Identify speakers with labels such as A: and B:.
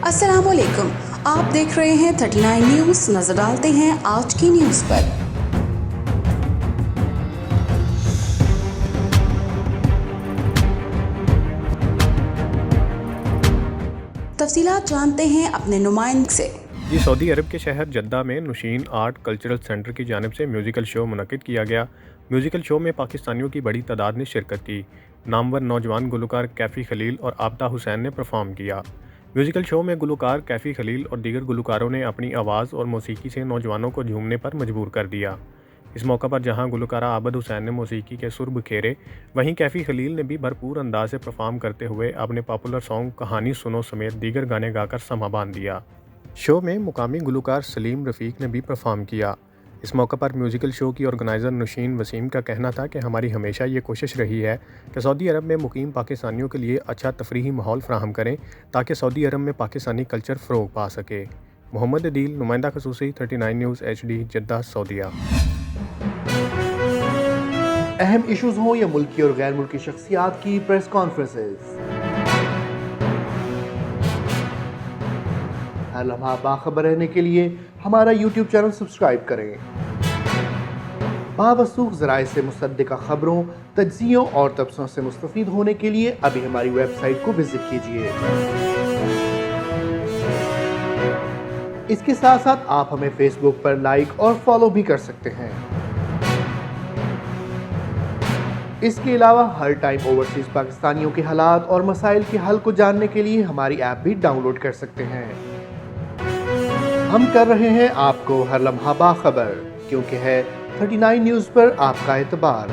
A: अस्सलाम वालेकुम, आप देख रहे हैं 39 न्यूज़। नजर डालते हैं आज की न्यूज़ पर। तफसीलात जानते हैं अपने नुमाइंदे से।
B: जी सऊदी अरब के शहर जद्दा में नुशीन आर्ट कल्चरल सेंटर की जानिब से म्यूज़िकल शो मुनक़िद किया गया। म्यूज़िकल शो में पाकिस्तानियों की बड़ी तादाद ने शिरकत की। नामवर नौजवान गुलकार कैफ़ी खलील और आबदा हुसैन ने परफॉर्म किया। म्यूज़िकल शो में गुलकार कैफ़ी खलील और दीगर गुलकारों ने अपनी आवाज़ और मौसीकी से नौजवानों को झूमने पर मजबूर कर दिया। इस मौका पर जहां गुलकारा आबद हुसैन ने मौसीकी के सुर बिखेरे, वहीं कैफ़ी खलील ने भी भरपूर अंदाज से परफॉर्म करते हुए अपने पॉपुलर सॉन्ग कहानी सुनो समेत दीगर गाने गाकर समा बांध दिया। शो में मुकामी गुलकार सलीम रफ़ीक ने भी परफॉर्म किया। इस मौका पर म्यूज़िकल शो की ऑर्गेनाइज़र नुशीन वसीम का कहना था कि हमारी हमेशा ये कोशिश रही है कि सऊदी अरब में मुकीम पाकिस्तानियों के लिए अच्छा तफरीही माहौल फ़राहम करें ताकि सऊदी अरब में पाकिस्तानी कल्चर फ़रोग पा सके। मोहम्मद अदील, नुमाइंदा खसूसी, 39 न्यूज़ HD, जद्दा, सऊदीया।
C: अहम इश्यूज़ हों या मुल्की और गैर मुल्की शख्सियात की प्रेस कॉन्फ्रेंसेस, हर लम्हा बाखबर रहने के लिए हमारा YouTube चैनल सब्सक्राइब करें। बावसूख ज़राए से मुसद्दिक़ा खबरों, तज्ज़ियों और तबसरों से मुस्तफ़ीद होने के लिए अभी हमारी वेबसाइट को विज़िट कीजिए। इसके साथ साथ आप हमें फेसबुक पर लाइक और फॉलो भी कर सकते हैं। इसके अलावा हर टाइम ओवरसीज़ पाकिस्तानियों के हालात और मसाइल के हल को जानने के लिए हमारी ऐप भी डाउनलोड कर सकते हैं। हम कर रहे हैं आपको हर लम्हा बाखबर, क्योंकि है 39 न्यूज़ पर आपका एतबार।